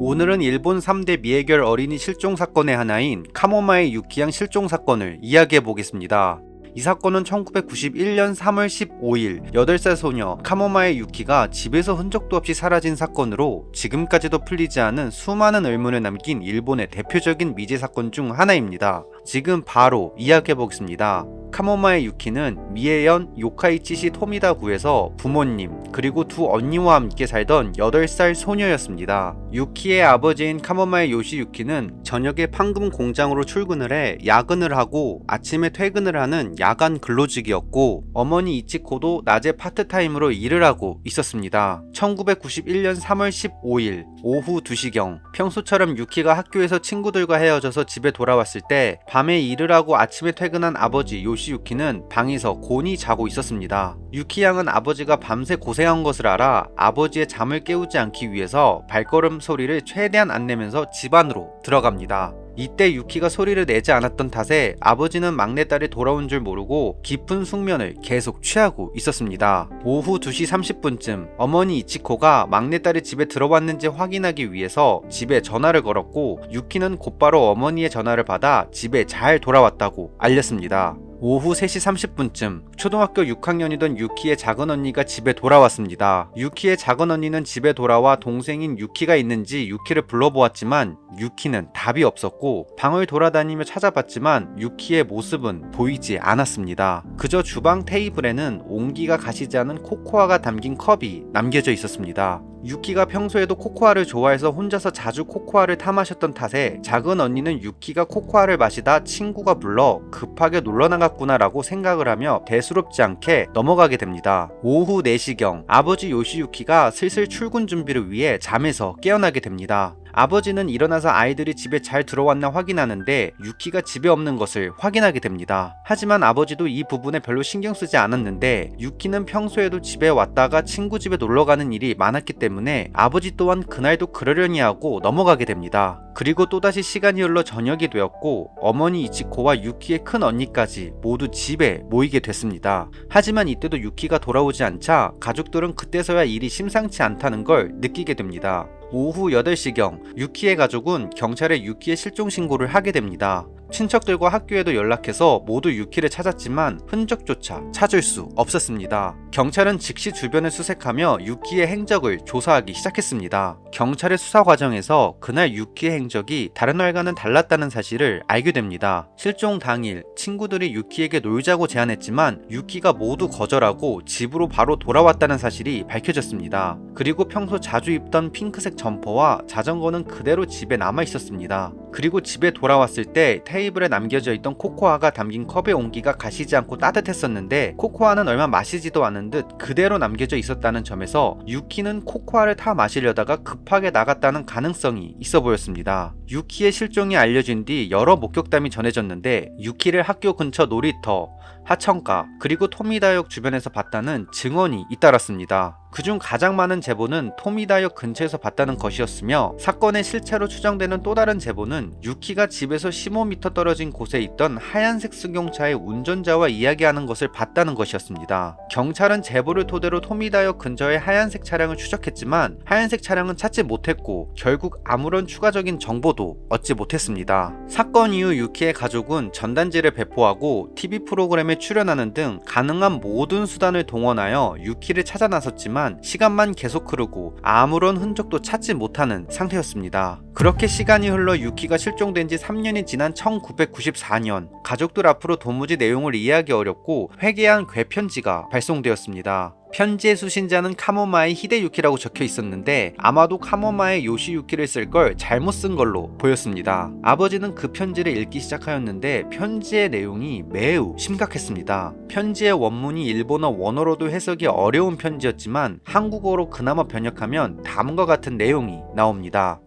오늘은 일본 3대 미해결 어린이 실종 사건의 하나인 카모마의 유키 양 실종 사건을 이야기해 보겠습니다. 이 사건은 1991년 3월 15일 8살 소녀 카모마의 유키가 집에서 흔적도 없이 사라진 사건으로 지금까지도 풀리지 않은 수많은 의문을 남긴 일본의 대표적인 미제 사건 중 하나입니다. 지금 바로 이야기해 보겠습니다. 카모마의 유키는 미에현 요카이치시 토미다구에서 부모님 그리고 두 언니와 함께 살던 8살 소녀였습니다. 유키의 아버지인 카모마의 요시유키는 저녁에 판금 공장으로 출근을 해 야근을 하고 아침에 퇴근을 하는 야간 근로직이었고, 어머니 이치코도 낮에 파트타임으로 일을 하고 있었습니다. 1991년 3월 15일 오후 2시경 평소처럼 유키가 학교에서 친구들과 헤어져서 집에 돌아왔을 때 밤에 일을 하고 아침에 퇴근한 아버지 요시유키는 방에서 곤히 자고 있었습니다. 유키 양은 아버지가 밤새 고생한 것을 알아 아버지의 잠을 깨우지 않기 위해서 발걸음 소리를 최대한 안 내면서 집 안으로 들어갑니다. 이때 유키가 소리를 내지 않았던 탓에 아버지는 막내딸이 돌아온 줄 모르고 깊은 숙면을 계속 취하고 있었습니다. 오후 2시 30분쯤 어머니 이치코가 막내딸이 집에 들어왔는지 확인하기 위해서 집에 전화를 걸었고, 유키는 곧바로 어머니의 전화를 받아 집에 잘 돌아왔다고 알렸습니다. 오후 3시 30분쯤 초등학교 6학년이던 유키의 작은 언니가 집에 돌아왔습니다. 유키의 작은 언니는 집에 돌아와 동생인 유키가 있는지 유키를 불러보았지만 유키는 답이 없었고, 방을 돌아다니며 찾아봤지만 유키의 모습은 보이지 않았습니다. 그저 주방 테이블에는 온기가 가시지 않은 코코아가 담긴 컵이 남겨져 있었습니다. 유키가 평소에도 코코아를 좋아해서 혼자서 자주 코코아를 타 마셨던 탓에 작은 언니는 유키가 코코아를 마시다 친구가 불러 급하게 놀러 나갔구나 라고 생각을 하며 대수롭지 않게 넘어가게 됩니다. 오후 4시경 아버지 요시유키가 슬슬 출근 준비를 위해 잠에서 깨어나게 됩니다. 아버지는 일어나서 아이들이 집에 잘 들어왔나 확인하는데 유키가 집에 없는 것을 확인하게 됩니다. 하지만 아버지도 이 부분에 별로 신경 쓰지 않았는데, 유키는 평소에도 집에 왔다가 친구 집에 놀러가는 일이 많았기 때문에 아버지 또한 그날도 그러려니 하고 넘어가게 됩니다. 그리고 또다시 시간이 흘러 저녁이 되었고, 어머니 이치코와 유키의 큰 언니까지 모두 집에 모이게 됐습니다. 하지만 이때도 유키가 돌아오지 않자 가족들은 그때서야 일이 심상치 않다는 걸 느끼게 됩니다. 오후 8시경 유키의 가족은 경찰에 유키의 실종 신고를 하게 됩니다. 친척들과 학교에도 연락해서 모두 유키를 찾았지만 흔적조차 찾을 수 없었습니다. 경찰은 즉시 주변을 수색하며 유키의 행적을 조사하기 시작했습니다. 경찰의 수사 과정에서 그날 유키의 행적이 다른 날과는 달랐다는 사실을 알게 됩니다. 실종 당일 친구들이 유키에게 놀자고 제안했지만 유키가 모두 거절하고 집으로 바로 돌아왔다는 사실이 밝혀졌습니다. 그리고 평소 자주 입던 핑크색 점퍼와 자전거는 그대로 집에 남아 있었습니다. 그리고 집에 돌아왔을 때 테이블에 남겨져 있던 코코아가 담긴 컵의 온기가 가시지 않고 따뜻했었는데, 코코아는 얼마 마시지도 않은 듯 그대로 남겨져 있었다는 점에서 유키는 코코아를 타 마시려다가 급하게 나갔다는 가능성이 있어 보였습니다. 유키의 실종이 알려진 뒤 여러 목격담이 전해졌는데, 유키를 학교 근처 놀이터, 하천가, 그리고 토미다역 주변에서 봤다는 증언이 잇따랐습니다. 그중 가장 많은 제보는 토미다역 근처에서 봤다는 것이었으며, 사건의 실체로 추정되는 또 다른 제보는 유키가 집에서 15m 떨어진 곳에 있던 하얀색 승용차의 운전자와 이야기하는 것을 봤다는 것이었습니다. 경찰은 제보를 토대로 토미다역 근처의 하얀색 차량을 추적했지만 하얀색 차량은 찾지 못했고, 결국 아무런 추가적인 정보도 얻지 못했습니다. 사건 이후 유키의 가족은 전단지를 배포하고 TV 프로그램에 출연하는 등 가능한 모든 수단을 동원하여 유키를 찾아 나섰지만 시간만 계속 흐르고 아무런 흔적도 찾지 못하는 상태였습니다. 그렇게 시간이 흘러 유키가 실종된 지 3년이 지난 1994년 가족들 앞으로 도무지 내용을 이해하기 어렵고 회개한 괴편지가 발송되었습니다. 편지의 수신자는 카모마의 히데유키라고 적혀 있었는데, 아마도 카모마의 요시유키를 쓸 걸 잘못 쓴 걸로 보였습니다. 아버지는 그 편지를 읽기 시작하였는데 편지의 내용이 매우 심각했습니다. 편지의 원문이 일본어 원어로도 해석이 어려운 편지였지만 한국어로 그나마 번역하면 다음과 같은 내용이 나옵니다.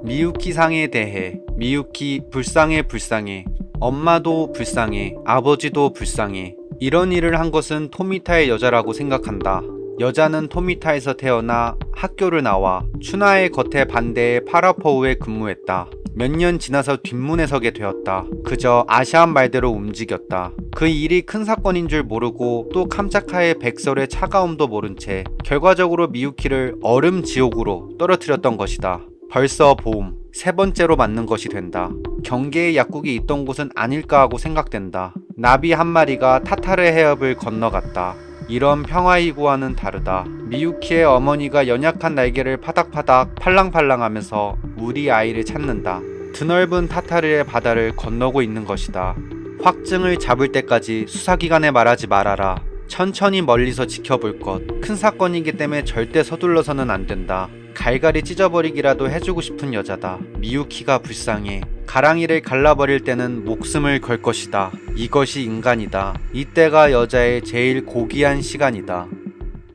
미유키 상에 대해. 미유키 불쌍해 불쌍해. 엄마도 불쌍해. 아버지도 불쌍해. 이런 일을 한 것은 토미타의 여자라고 생각한다. 여자는 토미타에서 태어나 학교를 나와 춘하의 겉에 반대에 파라포우에 근무했다. 몇 년 지나서 뒷문에 서게 되었다. 그저 아시안 말대로 움직였다. 그 일이 큰 사건인 줄 모르고 또 캄차카의 백설의 차가움도 모른 채 결과적으로 미유키를 얼음 지옥으로 떨어뜨렸던 것이다. 벌써 봄, 세 번째로 맞는 것이 된다. 경계의 약국이 있던 곳은 아닐까 하고 생각된다. 나비 한 마리가 타타르 해협을 건너갔다. 이런 평화이고와는 다르다. 미유키의 어머니가 연약한 날개를 파닥파닥 팔랑팔랑하면서 우리 아이를 찾는다. 드넓은 타타르의 바다를 건너고 있는 것이다. 확증을 잡을 때까지 수사기관에 말하지 말아라. 천천히 멀리서 지켜볼 것. 큰 사건이기 때문에 절대 서둘러서는 안 된다. 갈갈이 찢어버리기라도 해주고 싶은 여자다. 미유키가 불쌍해. 가랑이를 갈라버릴 때는 목숨을 걸 것이다. 이것이 인간이다. 이때가 여자의 제일 고귀한 시간이다.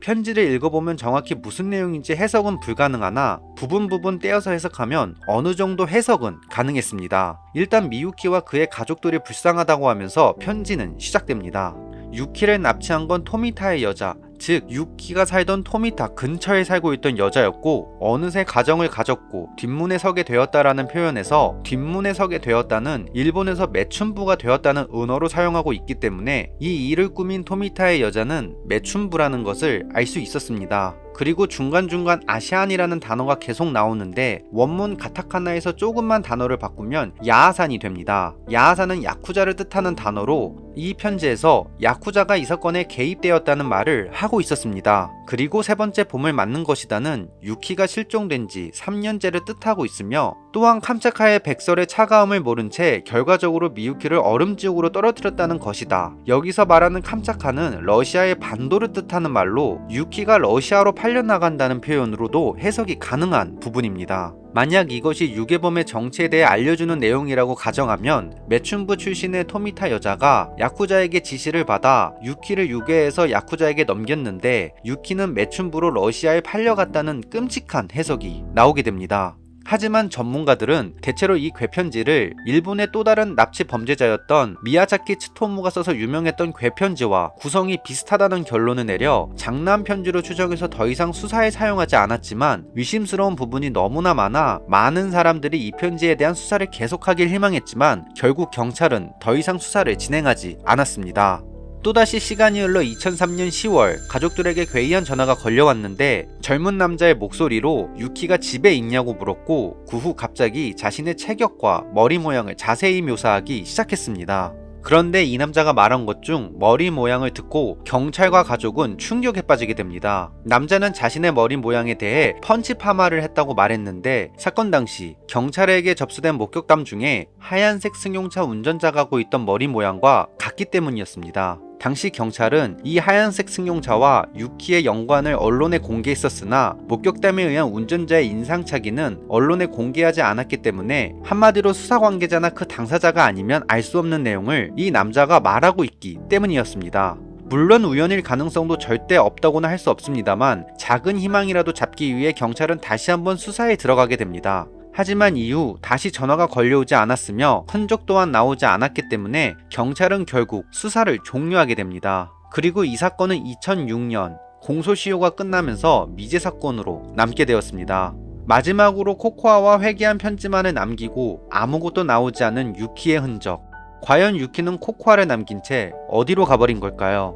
편지를 읽어보면 정확히 무슨 내용인지 해석은 불가능하나 부분 떼어서 해석하면 어느 정도 해석은 가능했습니다. 일단 미유키와 그의 가족들이 불쌍하다고 하면서 편지는 시작됩니다. 유키를 납치한 건 토미타의 여자, 즉 유키가 살던 토미타 근처에 살고 있던 여자였고 어느새 가정을 가졌고 뒷문에 서게 되었다라는 표현에서 뒷문에 서게 되었다는 일본에서 매춘부가 되었다는 은어로 사용하고 있기 때문에 이 일을 꾸민 토미타의 여자는 매춘부라는 것을 알 수 있었습니다. 그리고 중간중간 아시안이라는 단어가 계속 나오는데 원문 가타카나에서 조금만 단어를 바꾸면 야하산이 됩니다. 야하산은 야쿠자를 뜻하는 단어로 이 편지에서 야쿠자가 이 사건에 개입되었다는 말을 하고 있었습니다. 그리고 세 번째 봄을 맞는 것이다는 유키가 실종된 지 3년째를 뜻하고 있으며 또한 캄차카의 백설의 차가움을 모른 채 결과적으로 미유키를 얼음지옥으로 떨어뜨렸다는 것이다. 여기서 말하는 캄차카는 러시아의 반도를 뜻하는 말로 유키가 러시아로 팔려나간다는 표현으로도 해석이 가능한 부분입니다. 만약 이것이 유괴범의 정체에 대해 알려주는 내용이라고 가정하면 매춘부 출신의 토미타 여자가 야쿠자에게 지시를 받아 유키를 유괴해서 야쿠자에게 넘겼는데 유키는 매춘부로 러시아에 팔려갔다는 끔찍한 해석이 나오게 됩니다. 하지만 전문가들은 대체로 이 괴편지를 일본의 또 다른 납치 범죄자였던 미야자키 츠토무가 써서 유명했던 괴편지와 구성이 비슷하다는 결론을 내려 장난 편지로 추정해서 더 이상 수사에 사용하지 않았지만 의심스러운 부분이 너무나 많아 많은 사람들이 이 편지에 대한 수사를 계속하길 희망했지만 결국 경찰은 더 이상 수사를 진행하지 않았습니다. 또다시 시간이 흘러 2003년 10월 가족들에게 괴이한 전화가 걸려왔는데 젊은 남자의 목소리로 유키가 집에 있냐고 물었고 그 후 갑자기 자신의 체격과 머리 모양을 자세히 묘사하기 시작했습니다. 그런데 이 남자가 말한 것 중 머리 모양을 듣고 경찰과 가족은 충격에 빠지게 됩니다. 남자는 자신의 머리 모양에 대해 펀치 파마를 했다고 말했는데 사건 당시 경찰에게 접수된 목격담 중에 하얀색 승용차 운전자가 하고 있던 머리 모양과 같기 때문이었습니다. 당시 경찰은 이 하얀색 승용차와 유키의 연관을 언론에 공개했었으나 목격담에 의한 운전자의 인상착의는 언론에 공개하지 않았기 때문에 한마디로 수사 관계자나 그 당사자가 아니면 알 수 없는 내용을 이 남자가 말하고 있기 때문이었습니다. 물론 우연일 가능성도 절대 없다고는 할 수 없습니다만 작은 희망이라도 잡기 위해 경찰은 다시 한번 수사에 들어가게 됩니다. 하지만 이후 다시 전화가 걸려오지 않았으며 흔적 또한 나오지 않았기 때문에 경찰은 결국 수사를 종료하게 됩니다. 그리고 이 사건은 2006년 공소시효가 끝나면서 미제 사건으로 남게 되었습니다. 마지막으로 코코아와 회개한 편지만을 남기고 아무것도 나오지 않은 유키의 흔적. 과연 유키는 코코아를 남긴 채 어디로 가버린 걸까요?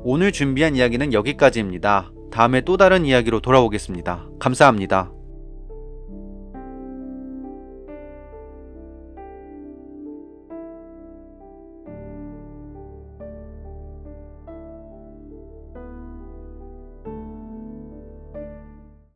오늘 준비한 이야기는 여기까지입니다. 다음에 또 다른 이야기로 돌아오겠습니다. 감사합니다.